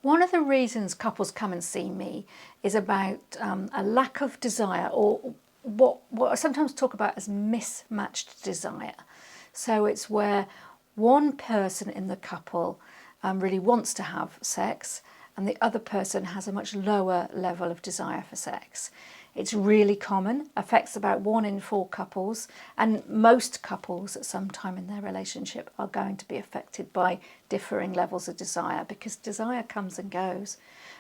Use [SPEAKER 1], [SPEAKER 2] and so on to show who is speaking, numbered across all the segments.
[SPEAKER 1] One of the reasons couples come and see me is about a lack of desire, or what I sometimes talk about as mismatched desire. So it's where one person in the couple really wants to have sex and the other person has a much lower level of desire for sex. It's really common, affects about 1 in 4 couples, and most couples at some time in their relationship are going to be affected by differing levels of desire, because desire comes and goes.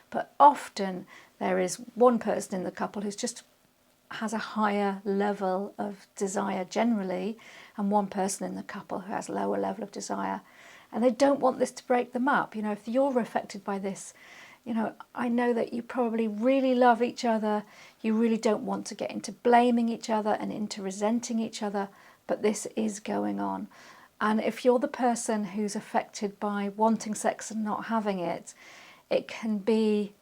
[SPEAKER 1] But often there is one person in the couple who's just has a higher level of desire generally, and one person in the couple who has a lower level of desire. And they don't want this to break them up. You know, if you're affected by this, you know, I know that you probably really love each other. You really don't want to get into blaming each other and into resenting each other, but this is going on. And if you're the person who's affected by wanting sex and not having it, it can be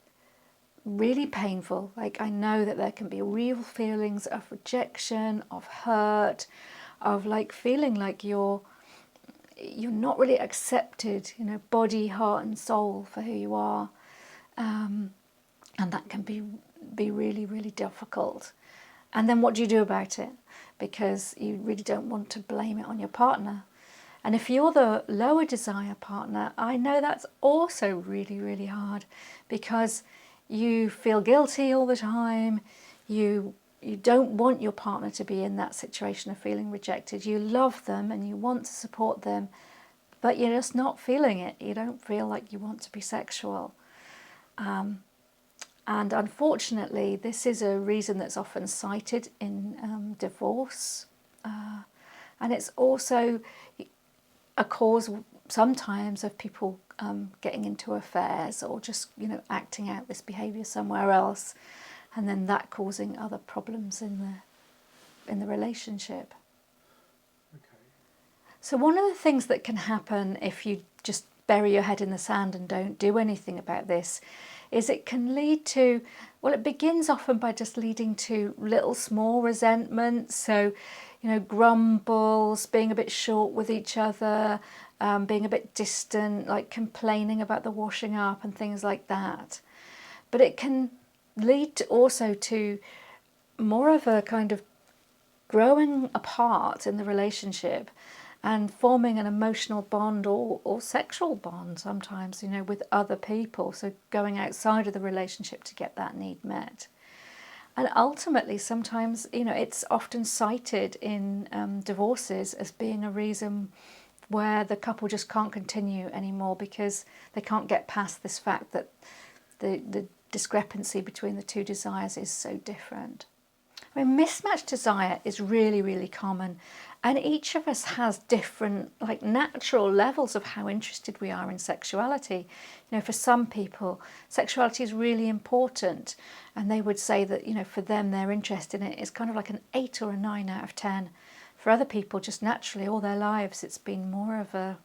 [SPEAKER 1] really painful. Like, I know that there can be real feelings of rejection, of hurt, of like feeling like you're not really accepted, you know, body, heart and soul for who you are. And that can be really, really difficult. And then what do you do about it? Because you really don't want to blame it on your partner. And if you're the lower desire partner, I know that's also really, really hard, because you feel guilty all the time. You don't want your partner to be in that situation of feeling rejected. You love them and you want to support them, but you're just not feeling it. You don't feel like you want to be sexual. And unfortunately, this is a reason that's often cited in divorce. And it's also a cause sometimes of people getting into affairs, or just, you know, acting out this behaviour somewhere else, and then that causing other problems in the relationship.
[SPEAKER 2] Okay.
[SPEAKER 1] So one of the things that can happen if you just bury your head in the sand and don't do anything about this is it can lead to, well, it begins often by just leading to little small resentments. So, you know, grumbles, being a bit short with each other, being a bit distant, like complaining about the washing up and things like that. But it can lead to also to more of a kind of growing apart in the relationship and forming an emotional bond or sexual bond sometimes, you know, with other people. So going outside of the relationship to get that need met. And ultimately, sometimes, you know, it's often cited in divorces as being a reason where the couple just can't continue anymore, because they can't get past this fact that the discrepancy between the two desires is so different. I mean, mismatched desire is really, really common, and each of us has different, like, natural levels of how interested we are in sexuality. You know, for some people, sexuality is really important, and they would say that, you know, for them, their interest in it is kind of like an 8 or a 9 out of 10. For other people, just naturally, all their lives, it's been more of a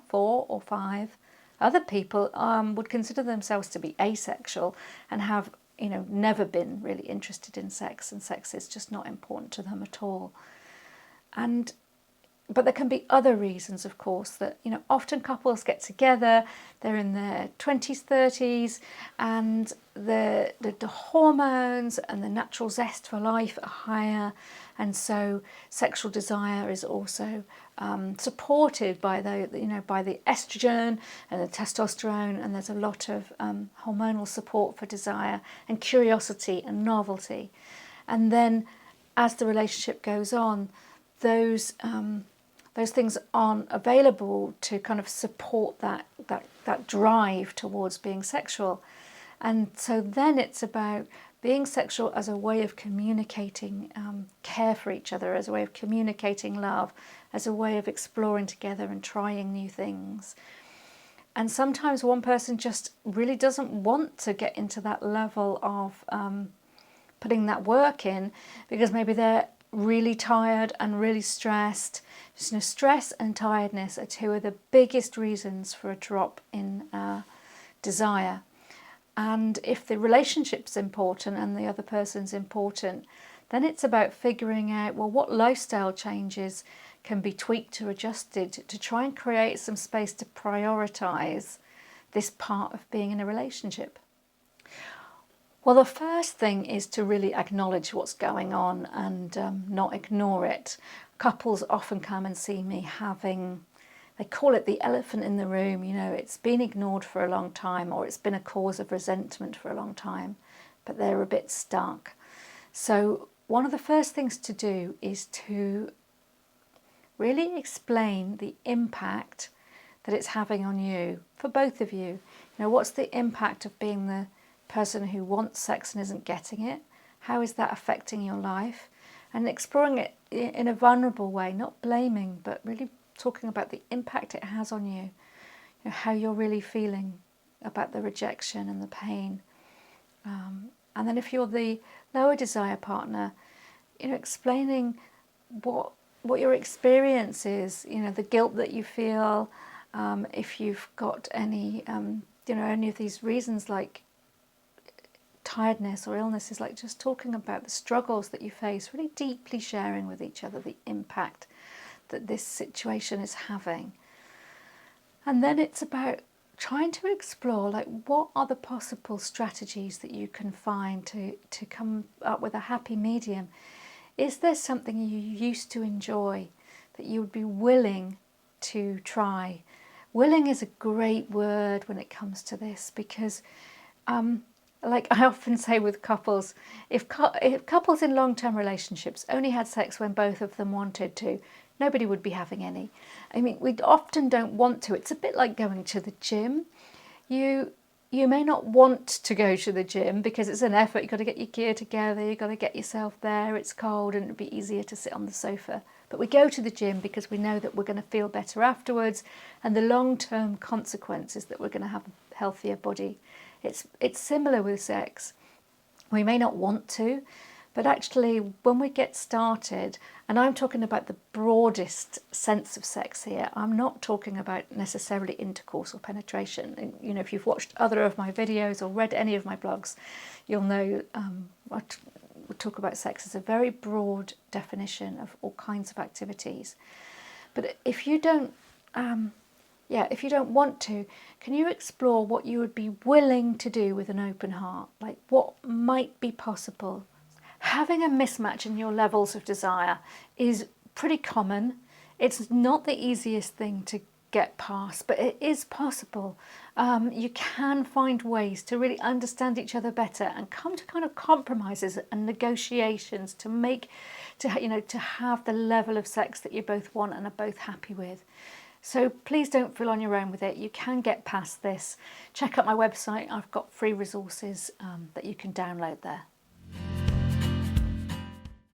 [SPEAKER 1] 4 or 5. Other people would consider themselves to be asexual and have, you know, never been really interested in sex, and sex is just not important to them at all. But there can be other reasons, of course, that, you know, often couples get together, they're in their 20s, 30s, and the hormones and the natural zest for life are higher, and so sexual desire is also supported by the estrogen and the testosterone, and there's a lot of hormonal support for desire and curiosity and novelty. And then as the relationship goes on, those things aren't available to kind of support that drive towards being sexual. And so then it's about being sexual as a way of communicating care for each other, as a way of communicating love, as a way of exploring together and trying new things. And sometimes one person just really doesn't want to get into that level of putting that work in, because maybe they're really tired and really stressed. Just, you know, stress and tiredness are 2 of the biggest reasons for a drop in desire. And if the relationship's important and the other person's important, then it's about figuring out, well, what lifestyle changes can be tweaked or adjusted to try and create some space to prioritise this part of being in a relationship? Well, the first thing is to really acknowledge what's going on and not ignore it. Couples often come and see me having, they call it the elephant in the room. You know, it's been ignored for a long time, or it's been a cause of resentment for a long time, but they're a bit stuck. So one of the first things to do is to really explain the impact that it's having on you, for both of you. You know, what's the impact of being the person who wants sex and isn't getting it? How is that affecting your life? And exploring it in a vulnerable way, not blaming, but really talking about the impact it has on you. You know, how you're really feeling about the rejection and the pain. And then if you're the lower desire partner, you know, explaining what your experience is, you know, the guilt that you feel, if you've got any, you know, any of these reasons like tiredness or illness, is like just talking about the struggles that you face, really deeply sharing with each other the impact that this situation is having. And then it's about trying to explore, like, what are the possible strategies that you can find to come up with a happy medium. Is there something you used to enjoy that you would be willing to try? Willing is a great word when it comes to this, because like I often say with couples, if couples in long-term relationships only had sex when both of them wanted to, nobody would be having any. I mean, we often don't want to. It's a bit like going to the gym. You may not want to go to the gym because it's an effort. You've got to get your gear together, you've got to get yourself there, it's cold, and it'd be easier to sit on the sofa. But we go to the gym because we know that we're going to feel better afterwards, and the long-term consequences that we're going to have a healthier body. It's similar with sex. We may not want to, but actually when we get started, and I'm talking about the broadest sense of sex here, I'm not talking about necessarily intercourse or penetration. And, you know, if you've watched other of my videos or read any of my blogs, you'll know we talk about sex as a very broad definition of all kinds of activities. But if you don't if you don't want to, can you explore what you would be willing to do with an open heart? Like, what might be possible? Having a mismatch in your levels of desire is pretty common. It's not the easiest thing to get past, but it is possible. You can find ways to really understand each other better and come to kind of compromises and negotiations to have the level of sex that you both want and are both happy with. So please don't feel on your own with it. You can get past this. Check out my website. I've got free resources that you can download there.